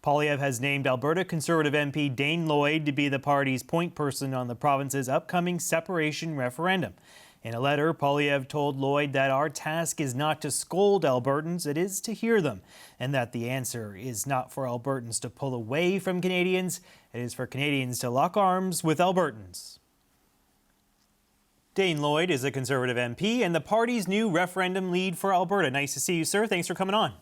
Poilievre has named Alberta Conservative MP Dane Lloyd to be the party's point person on the province's upcoming separation referendum. In a letter, Poilievre told Lloyd that our task is not to scold Albertans, it is to hear them, and that the answer is not for Albertans to pull away from Canadians, it is for Canadians to lock arms with Albertans. Dane Lloyd is a Conservative MP and the party's new referendum lead for Alberta. Nice to see you, sir. Thanks for coming on.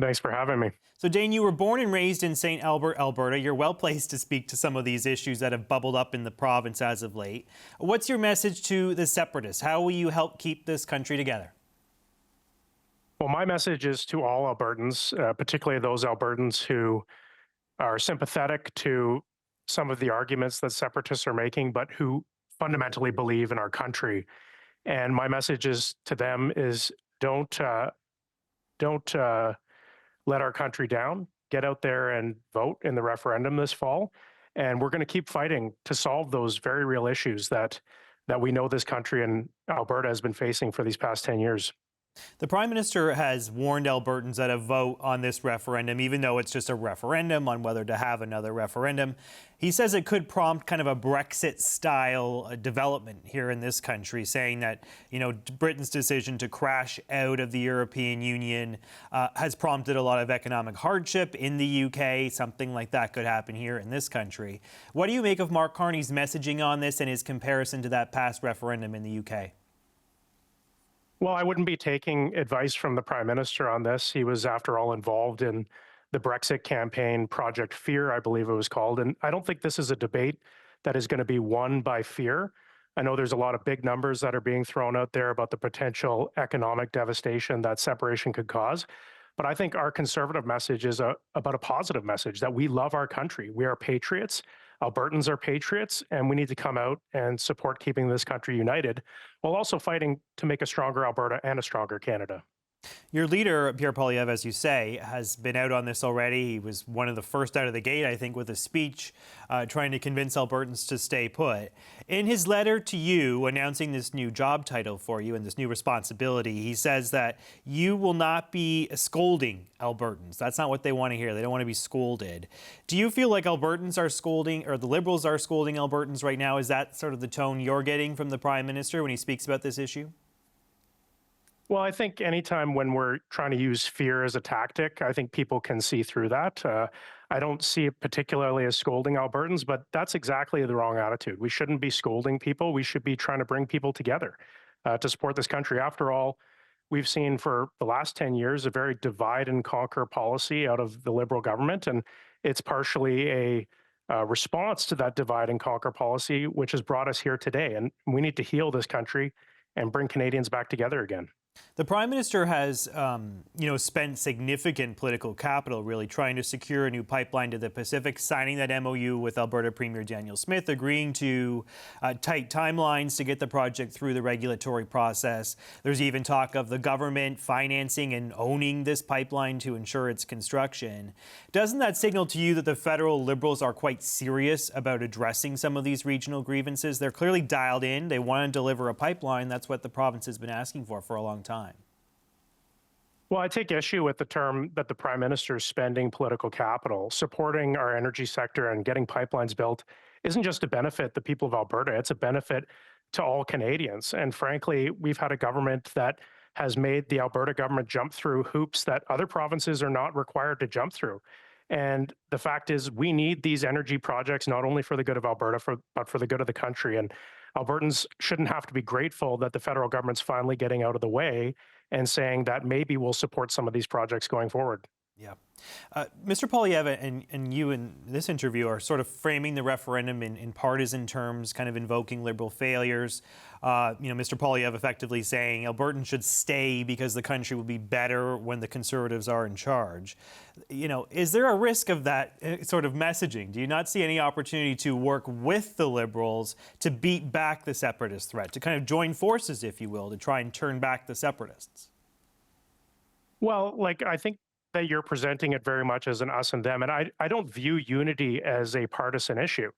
Thanks for having me. So, Dane, you were born and raised in St. Albert, Alberta. You're well placed to speak to some of these issues that have bubbled up in the province as of late. What's your message to the separatists? How will you help keep this country together? Well, my message is to all Albertans, particularly those Albertans who are sympathetic to some of the arguments that separatists are making, but who fundamentally believe in our country. And my message is to them is don't let our country down. Get out there and vote in the referendum this fall. And we're going to keep fighting to solve those very real issues that we know this country and Alberta has been facing for these past 10 years. The Prime Minister has warned Albertans that a vote on this referendum, even though it's just a referendum on whether to have another referendum, he says it could prompt kind of a Brexit-style development here in this country, saying that, you know, Britain's decision to crash out of the European Union has prompted a lot of economic hardship in the UK. Something like that could happen here in this country. What do you make of Mark Carney's messaging on this and his comparison to that past referendum in the UK? Well, I wouldn't be taking advice from the Prime Minister on this. He was, after all, involved in the Brexit campaign, Project Fear, I believe it was called. And I don't think this is a debate that is going to be won by fear. I know there's a lot of big numbers that are being thrown out there about the potential economic devastation that separation could cause. But I think our Conservative message is about a positive message, that we love our country. We are patriots. Albertans are patriots, and we need to come out and support keeping this country united, while also fighting to make a stronger Alberta and a stronger Canada. Your leader, Pierre Poilievre, as you say, has been out on this already. He was one of the first out of the gate, I think, with a speech trying to convince Albertans to stay put. In his letter to you announcing this new job title for you and this new responsibility, he says that you will not be scolding Albertans. That's not what they want to hear. They don't want to be scolded. Do you feel like Albertans are scolding, or the Liberals are scolding Albertans right now? Is that sort of the tone you're getting from the Prime Minister when he speaks about this issue? Well, I think anytime when we're trying to use fear as a tactic, I think people can see through that. I don't see it particularly as scolding Albertans, but that's exactly the wrong attitude. We shouldn't be scolding people. We should be trying to bring people together to support this country. After all, we've seen for the last 10 years a very divide and conquer policy out of the Liberal government, and it's partially a response to that divide and conquer policy, which has brought us here today. And we need to heal this country and bring Canadians back together again. The Prime Minister has, spent significant political capital really trying to secure a new pipeline to the Pacific, signing that MOU with Alberta Premier Daniel Smith, agreeing to tight timelines to get the project through the regulatory process. There's even talk of the government financing and owning this pipeline to ensure its construction. Doesn't that signal to you that the federal Liberals are quite serious about addressing some of these regional grievances? They're clearly dialed in. They want to deliver a pipeline. That's what the province has been asking for a long time. Well, I take issue with the term that the Prime Minister is spending political capital. Supporting our energy sector and getting pipelines built isn't just to benefit the people of Alberta, it's a benefit to all Canadians. And frankly, we've had a government that has made the Alberta government jump through hoops that other provinces are not required to jump through. And the fact is, we need these energy projects not only for the good of Alberta, but for the good of the country. And Albertans shouldn't have to be grateful that the federal government's finally getting out of the way and saying that maybe we'll support some of these projects going forward. Yeah. Mr. Poilievre and you in this interview are sort of framing the referendum in partisan terms, kind of invoking Liberal failures. Mr. Poilievre effectively saying Albertans should stay because the country will be better when the Conservatives are in charge. Is there a risk of that sort of messaging? Do you not see any opportunity to work with the Liberals to beat back the separatist threat, to kind of join forces, if you will, to try and turn back the separatists? Well, I think that you're presenting it very much as an us and them. And I don't view unity as a partisan issue.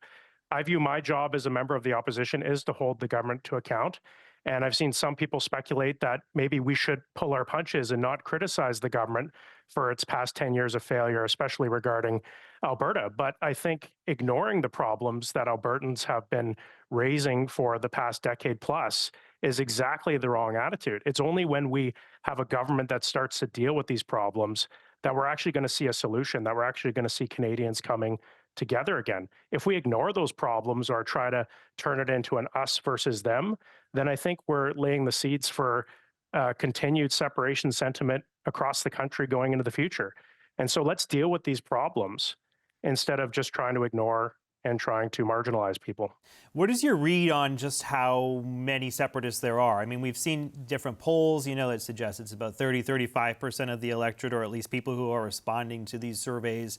I view my job as a member of the opposition is to hold the government to account. And I've seen some people speculate that maybe we should pull our punches and not criticize the government for its past 10 years of failure, especially regarding Alberta. But I think ignoring the problems that Albertans have been raising for the past decade plus is exactly the wrong attitude. It's only when we have a government that starts to deal with these problems that we're actually going to see a solution, that we're actually going to see Canadians coming together again. If we ignore those problems or try to turn it into an us versus them, then I think we're laying the seeds for continued separation sentiment across the country going into the future. And so let's deal with these problems instead of just trying to ignore and trying to marginalize people. What is your read on just how many separatists there are? I mean, we've seen different polls, that suggest it's about 35% of the electorate, or at least people who are responding to these surveys.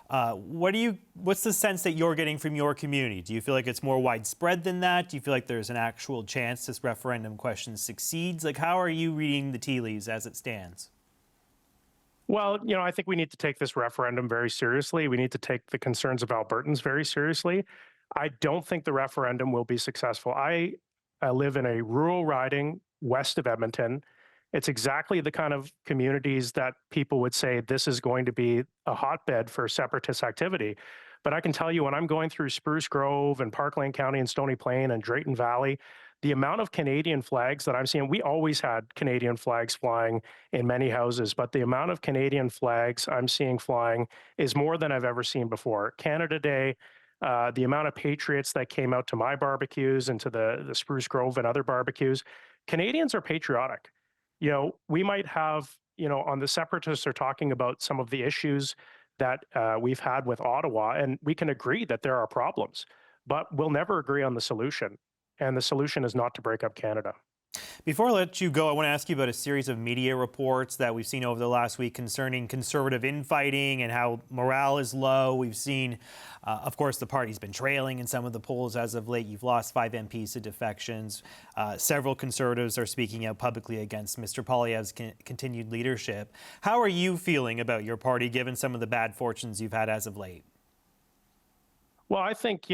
What's the sense that you're getting from your community? Do you feel like it's more widespread than that? Do you feel like there's an actual chance this referendum question succeeds? Like, how are you reading the tea leaves as it stands? Well, I think we need to take this referendum very seriously. We need to take the concerns of Albertans very seriously. I don't think the referendum will be successful. I live in a rural riding west of Edmonton. It's exactly the kind of communities that people would say this is going to be a hotbed for separatist activity. But I can tell you, when I'm going through Spruce Grove and Parkland County and Stony Plain and Drayton Valley, the amount of Canadian flags that I'm seeing, we always had Canadian flags flying in many houses, but the amount of Canadian flags I'm seeing flying is more than I've ever seen before. Canada Day, the amount of patriots that came out to my barbecues and to the Spruce Grove and other barbecues, Canadians are patriotic. We might have, on the separatists are talking about some of the issues that we've had with Ottawa, and we can agree that there are problems, but we'll never agree on the solution. And the solution is not to break up Canada. Before I let you go, I want to ask you about a series of media reports that we've seen over the last week concerning Conservative infighting and how morale is low. We've seen, of course, the party's been trailing in some of the polls as of late. You've lost 5 MPs to defections. Several Conservatives are speaking out publicly against Mr. Poilievre's continued leadership. How are you feeling about your party, given some of the bad fortunes you've had as of late? Well, I think,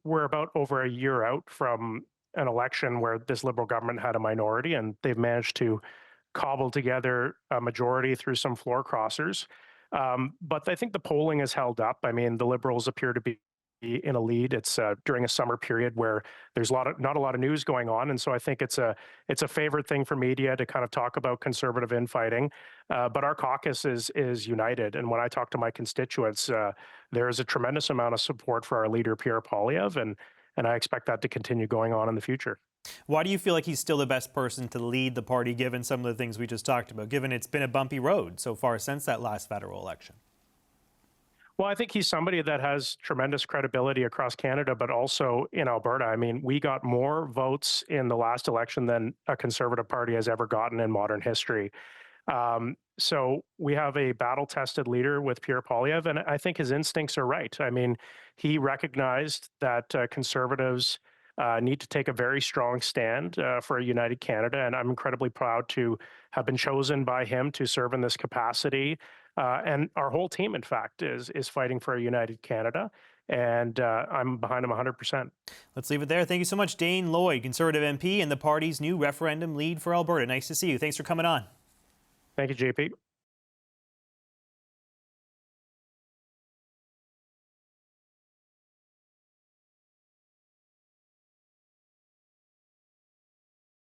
we're about over a year out from an election where this Liberal government had a minority, and they've managed to cobble together a majority through some floor crossers. But I think the polling has held up. I mean, the Liberals appear to be in a lead. It's during a summer period where there's not a lot of news going on, and so I think it's a favorite thing for media to kind of talk about Conservative infighting. But our caucus is united, and when I talk to my constituents, there is a tremendous amount of support for our leader Pierre Poilievre, and I expect that to continue going on in the future. Why do you feel like he's still the best person to lead the party, given some of the things we just talked about, given it's been a bumpy road so far since that last federal election? Well, I think he's somebody that has tremendous credibility across Canada, but also in Alberta. I mean, we got more votes in the last election than a Conservative party has ever gotten in modern history. So we have a battle-tested leader with Pierre Poilievre, and I think his instincts are right. I mean, he recognized that Conservatives need to take a very strong stand for a united Canada, and I'm incredibly proud to have been chosen by him to serve in this capacity. And our whole team, in fact, is fighting for a united Canada, and I'm behind him 100%. Let's leave it there. Thank you so much, Dane Lloyd, Conservative MP and the party's new referendum lead for Alberta. Nice to see you. Thanks for coming on. Thank you, JP.